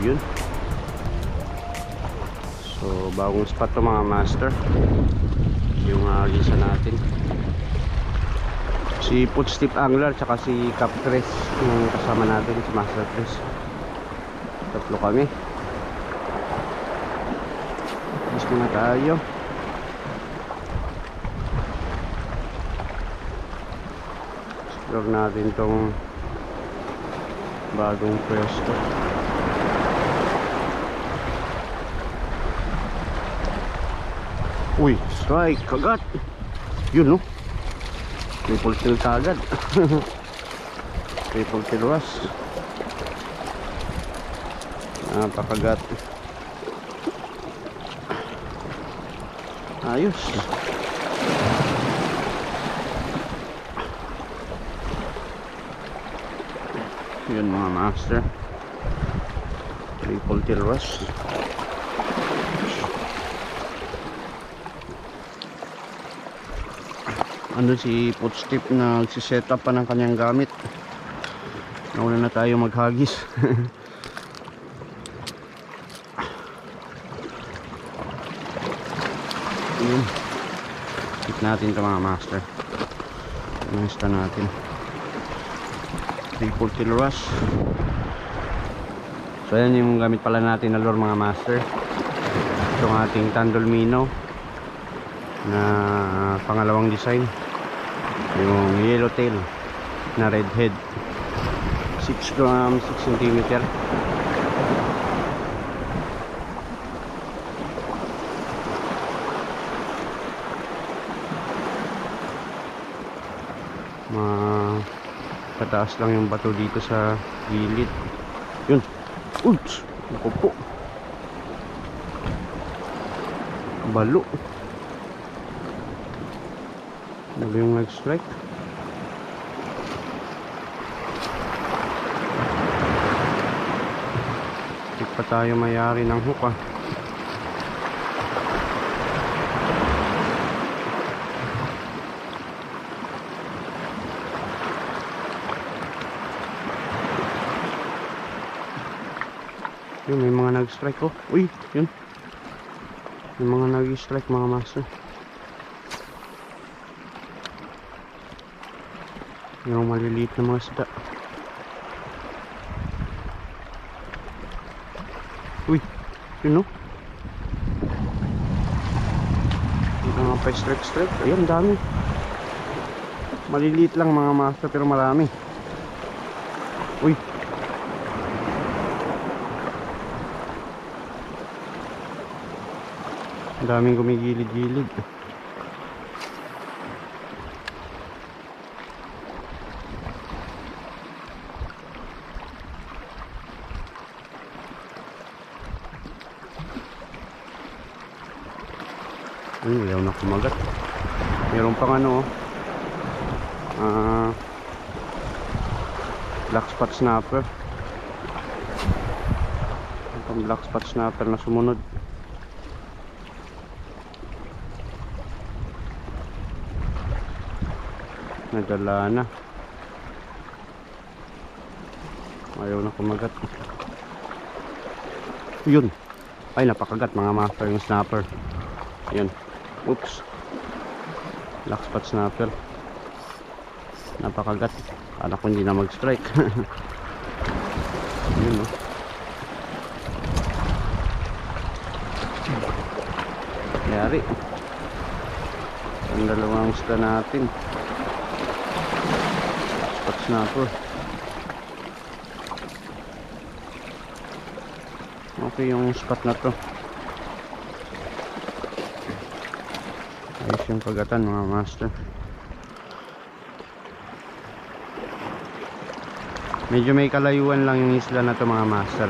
Yun. So bagong spot to mga master, yung gisa natin. Si Footstep Angler tsaka si Cap Chris yung kasama natin, si Master Chris. Tatlo kami. Bis muna tayo. Explore natin tong bagong pwesto. Uy, strike, kagat. Yun no, triple kill kagad. Triple kill was. Napakagat. Ayos. Yun mga master, triple kill was. Ano si Footstep na nagsiset up pa ng kanyang gamit. Nauna na tayo maghagis. Yun. Hit natin ito mga master. Nasta natin. Triple kill rush. So yan yung gamit pala natin na lure mga master. Itong ating Tandolmino na pangalawang design, yung yellowtail na redhead, 6 grams 6 cm. Pataas lang yung bato dito sa gilid. Yun. Oops! Ako po. Balo. Ano yung nag-strike? Hindi pa tayo mayari ng hook ah. Yun, may mga nag-strike oh. Uy, yun. May mga nag-strike mga master. Yung maliliit na mga isda. Uy, yun no. Yung mga pa-strike. Ayan, dami. Maliliit lang mga master pero marami. Uy. Ang daming gumigilid-gilid. Ayaw na kumagat. Meron pang ano black spot snapper. Itong black spot snapper na sumunod. Nadala na. Ayaw na kumagat. Yun. Ay, napakagat mga master yung snapper. Yun. Oops. Black spot snapper. Napakagat. Kala ko hindi na mag-strike. Yun no. Yari. Ang dalawang isda natin. Spot snapper. Okay yung spot na to. Ayos yung kagatan mga master. Medyo may kalayuan lang yung isla na to mga master.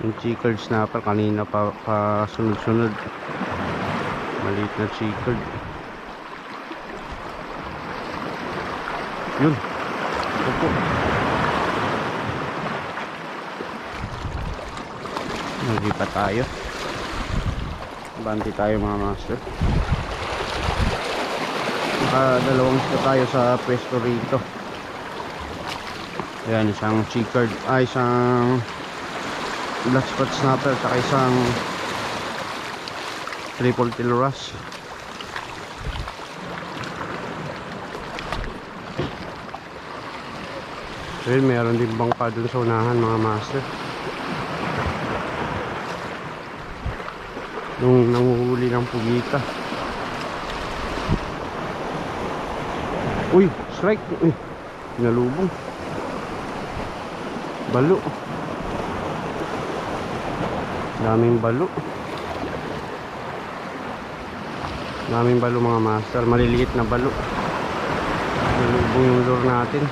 Yung chickered snapper kanina pa sunod-sunod. Maliit na chickered. Yun. Opo. Naglipat tayo. Banti tayo mga master. Dalawang isda tayo sa pwesto rito. Ayan, isang chicard, isang black spot snapper, saka isang triple tilras. Ayun, meron din bangka dun sa unahan mga master. Nung nanguhuli ng pugita. Uy, strike. Uy, nalubong. Balo. Daming balo. Daming balo mga master. Maliliit na balo. Nalubong yung lure natin.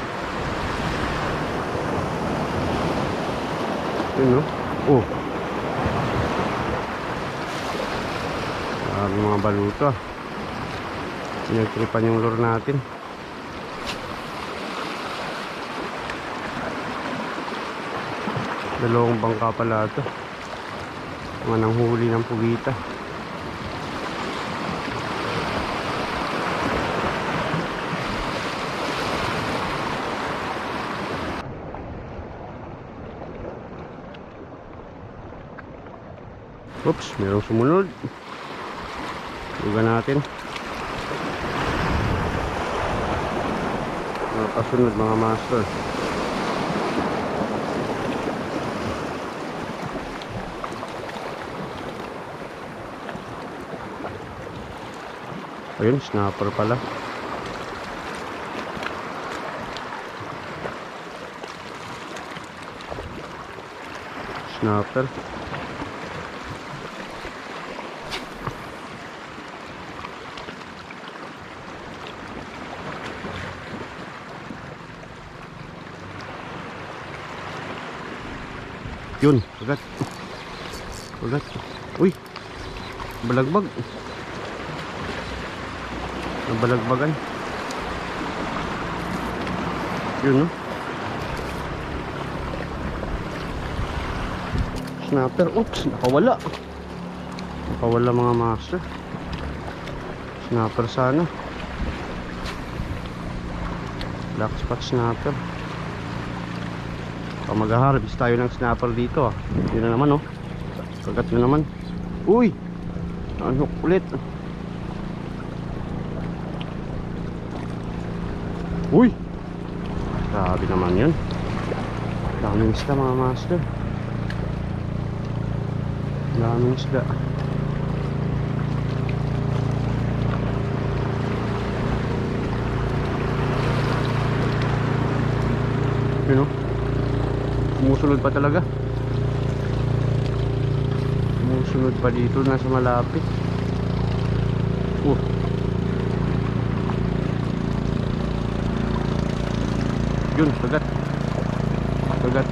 Yun no? Oh. Marami mga baluto ah. Pinagtripan yung lure natin. Dalawang bangka pala ito. Mga nanghuli ng pugita. Oops, mayroong sumunod. Lugan natin. Kasunod mga master. Ayun, snapper pala. Snapper. Yun, ugat. Ugat. Uy, balagbag. Balagbagan. Yun no. Snapper. Oops, nakawala. Nakawala mga master. Snapper sana. Black spot snapper. Mag-harvest tayo ng snapper dito ah. Yun na naman oh. Kagat na naman. Uy, ano ulit. Uy, grabe naman yun. Daming isda mga master. Daming isda. Yun o, sumusunod pa talaga. Sumusunod pa dito, nasa malapit. Yun, kagat. Kagat.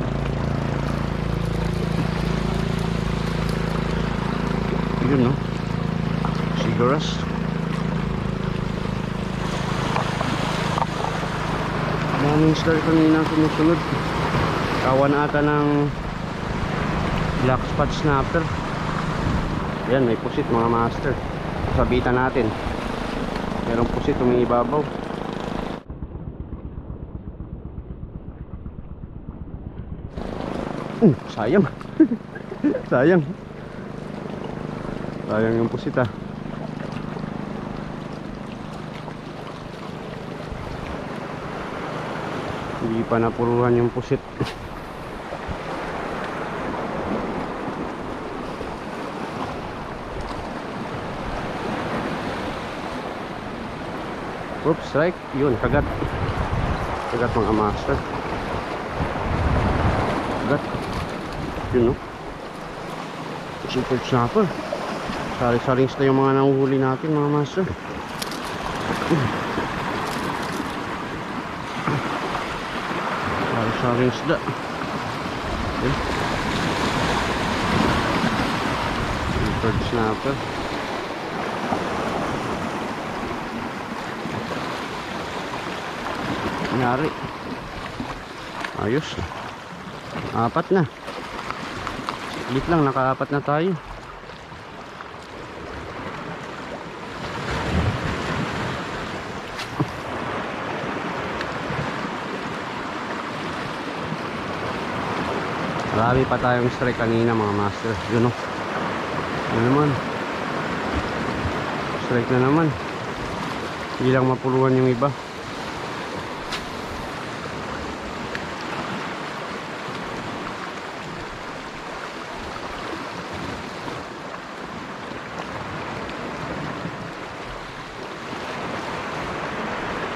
Yun no, Sigaras. Daming star kanina sumusunod. Kawan ata ng black spot snapper. Yan, may pusit mga master. Sabitan natin. Merong pusit umiibabaw. Sayang. Sayang. Sayang yung pusit ah. Hindi pa napuruhan yung pusit. Oops, strike. Yun, kagat. Kagat mga master. Kagat. Yun no, super snapper. Sari-saring isda yung mga nahuhuli natin mga master. Sari-saring isda. Super snapper. Nangyari. Ayos. Apat na. Ulit lang, nakaapat na tayo. Marami pa tayong strike kanina mga master. Yun o. Ano naman. Strike na naman. Hindi lang mapuluhan yung iba.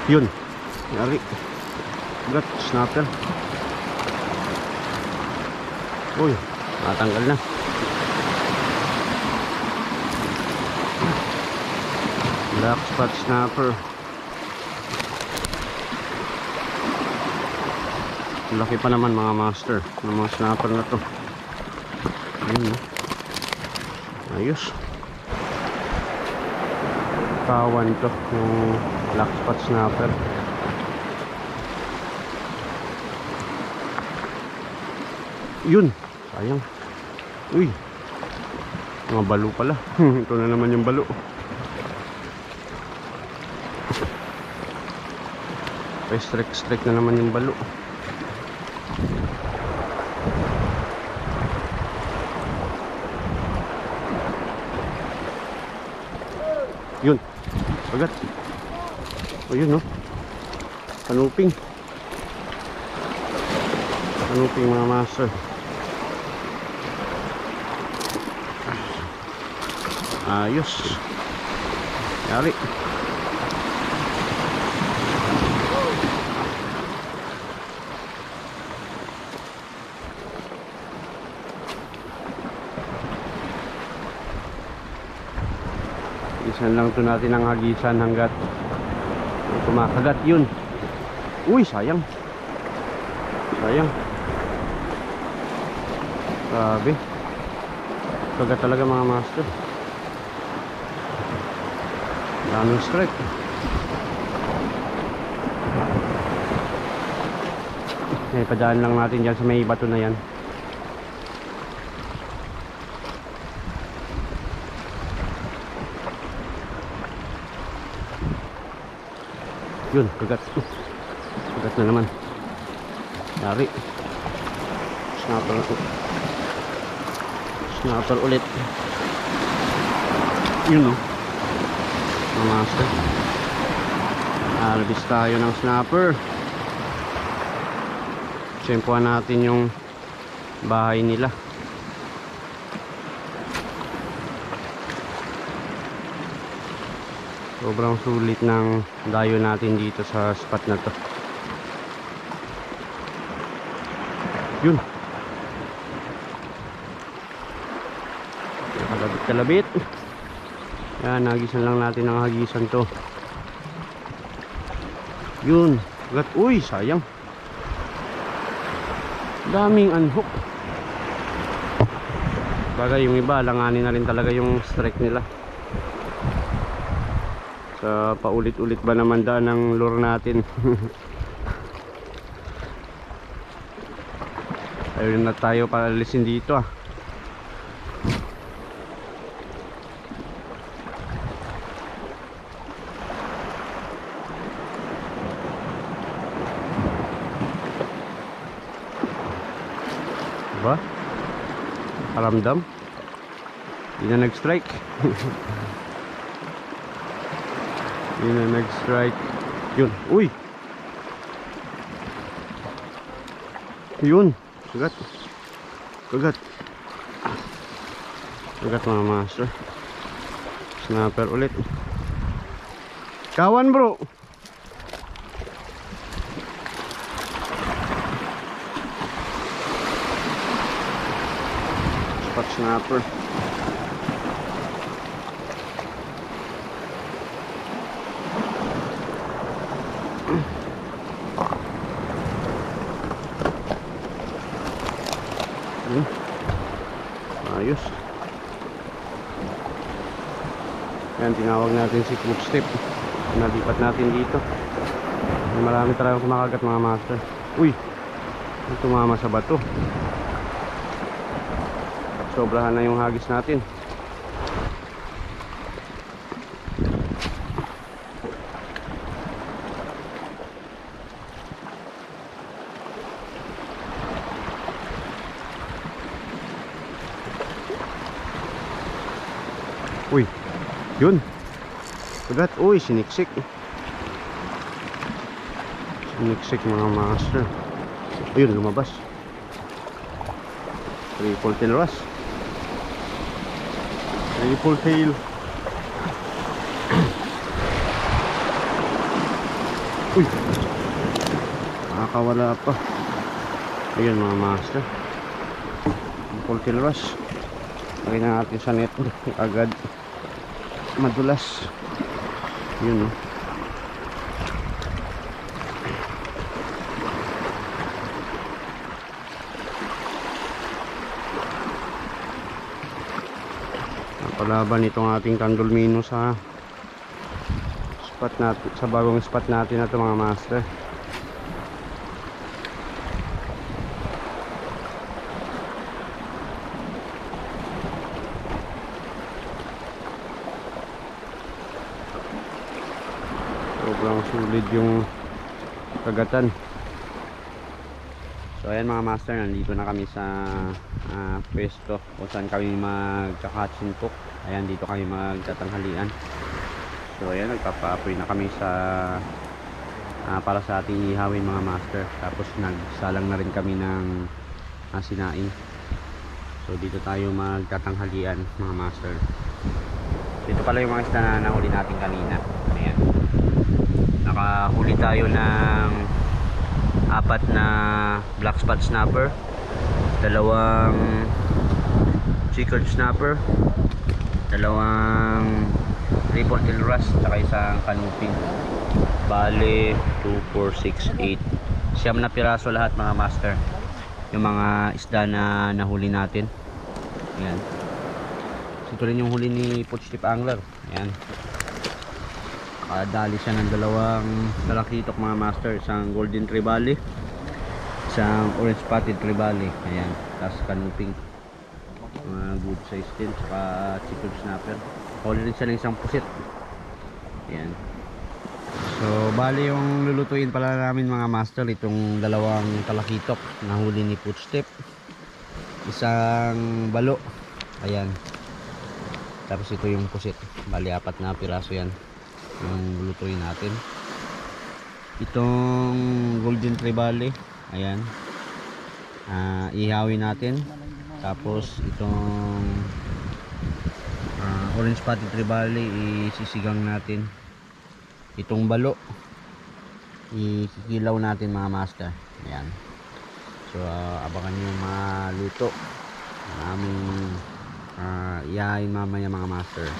Yun. Yari. Got snapper. Uy, natanggal na. Black spot snapper. Laki pa naman mga master ng mga snapper na to. Ayun, ayos. Kawan to yung black spot snapper. Yun, sayang. Uy, mga balo pala. Ito na naman yung balo. Strike na naman yung balo. Yun, agad. O yun, no? Kanuping. Kanuping mga master. Ayos. Yari. Isan lang to natin ang hagisan hanggat kumakagat. Yun. Uy, sayang. Sayang. Grabe. Kagat talaga mga master. Daming strike. Padaan lang natin dyan sa may bato na yan. Yun, kagat. Kagat na naman. Yari. Snapper. Snapper ulit. Yun, no? Mga master. Albis tayo ng snapper. Tsempuan natin yung bahay nila. Sobrang sulit ng dayo natin dito sa spot na to. Yun. Kalabit. Yan, nagisan lang natin ang hagisan to. Yun. Gat. Uy, sayang. Daming unhook. Bagay yung iba, langanin na rin talaga yung strike nila. Sa paulit-ulit ba naman daan ng lure natin. Ayun na tayo palalisin dito ah. Diba? Karamdam. Hindi na nag-strike. Hindi na nag-strike. Yun. Uy! Yun. Kagat. Kagat. Kagat mga master. Snapper ulit. Kawan bro. Spot snapper. Ayos. Yan, tinawag natin si Cook Step. Nalipat natin dito. Marami talagang kumakagat mga master. Uy, tumama sa bato. Sobrahan na yung hagis natin. Uy, yun. Agad, uy, siniksik. Siniksik mga master. Ayun, lumabas. Triple tail wrasse. Triple tail. Uy, nakakawala pa. Ayun mga master. Triple tail wrasse. Lagyan na natin sa net. Agad madulas. Yun, oh. Palaban itong ating tandolmino sa spot natin, sa bagong spot natin na ito mga master. Sobrang sulit yung kagatan. So ayan mga master, nandito na kami sa pwesto kung saan kami magkakatsintok. Ayan, dito kami magtatanghalian. So ayan, nagpapa-apoy na kami sa para sa ating ihawin mga master. Tapos nagsalang na rin kami ng sinaing. So dito tayo magtatanghalian mga master. Dito pala yung mga isda na nahuli natin kanina. Ayan, nakahuli tayo ng 4 na black spot snapper, 2 chickled snapper, 2 triple tail wrasse, saka isang canoping. Bale 2, 4, 6, 8, siyam na piraso lahat mga master yung mga isda na nahuli natin. Ayan, ito rin yung huli ni Push Tip Angler. Ayan, dali siya ng 2 talakitok mga master, isang golden trevally, isang orange spotted trevally. Ayan, tapos canoping, good size din, saka chicken snapper. Huli rin siya ng isang pusit. Ayan, so bali yung lulutuin pala namin mga master, itong 2 talakitok na huli ni Footstep, isang balo. Ayan, tapos ito yung pusit. Bali 4 na piraso yan yung lulutuin natin. Itong golden trevally, ayan, ihawin natin. Tapos itong orange spotted trevally isisigang natin. Itong balo ikikilaw natin mga master. Ayan, so abangan nyo yung maluto aming ihahain mamaya mga master.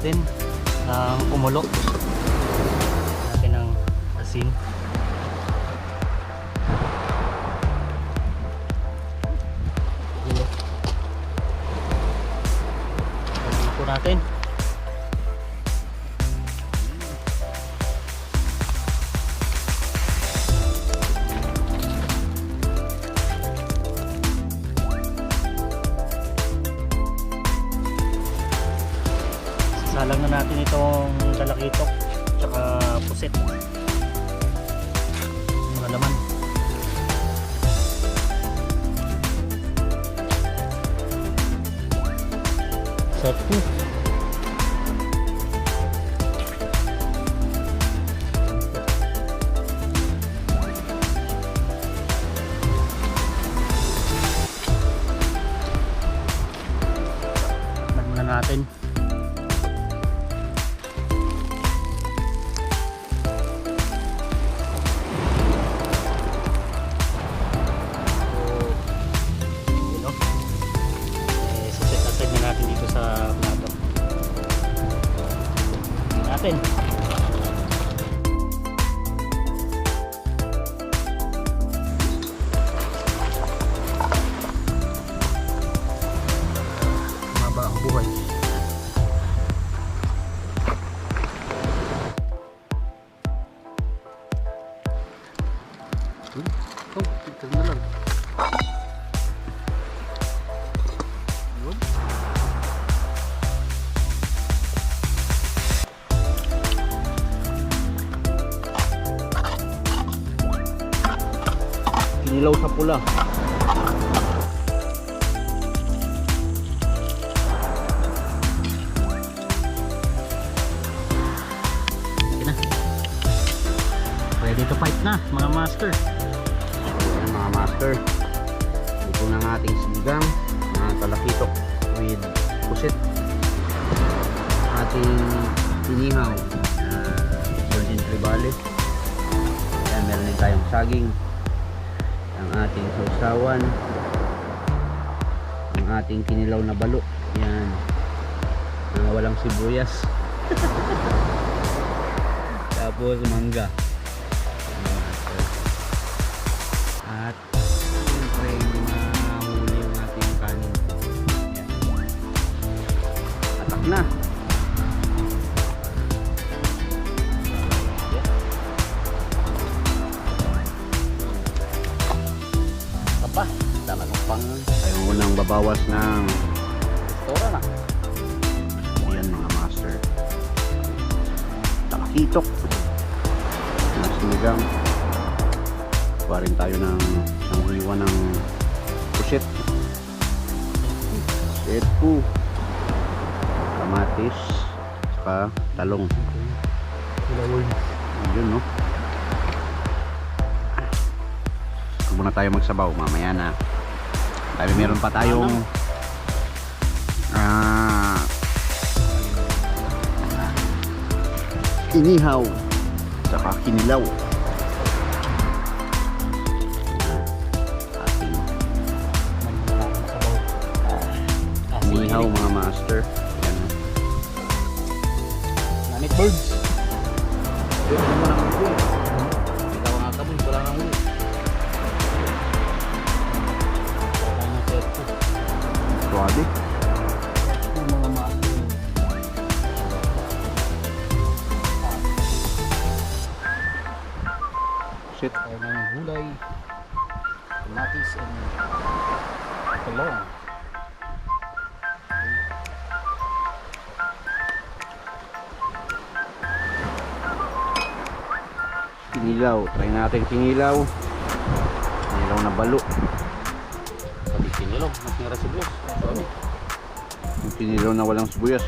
natin ng kumulo. Natin ng asin. Ito natin. Salang na natin itong talakitok tsaka pusit. Mga laman. Sarap po. Tikman muna natin. Natin dito sa plato natin. Maba ang buhay. Ito na lang. Kinilaw sa pula. Sige na. Ready to fight na mga master. Ayan mga master. Ito na ang ating sinigang na talakitok with pusit. Ating inihaw na golden tribale. Ayan, meron din tayong saging. Ang ating sausawan, ang ating kinilaw na balo, yan, walang sibuyas. Tapos mangga, at siyempre mahuli yung ating kanin. Yan. Atak na. Pa, talagang pang Tayo unang babawas ng tora na. ayan mga master, talakitok na sinigang. Kuha rin tayo ng isang hiwa ng pusit po, kamatis, saka talong. Yun, no? Muna tayo magsabaw, mamaya na. Dahil meron pa tayong inihaw saka kinilaw. Ating inihaw mga master. Yan. Nanit birds. Ito mo nang huli. Ikaw nga kaboy, wala nang huli. Suwabe. Yung mga master. Shit. Kaya ng gulay, kamatis, and talong. Kinilaw. Try natin kinilaw. Kinilaw na balo. Sabi kinilog, mas nira sibuyas. Yung kinilaw na walang sibuyas.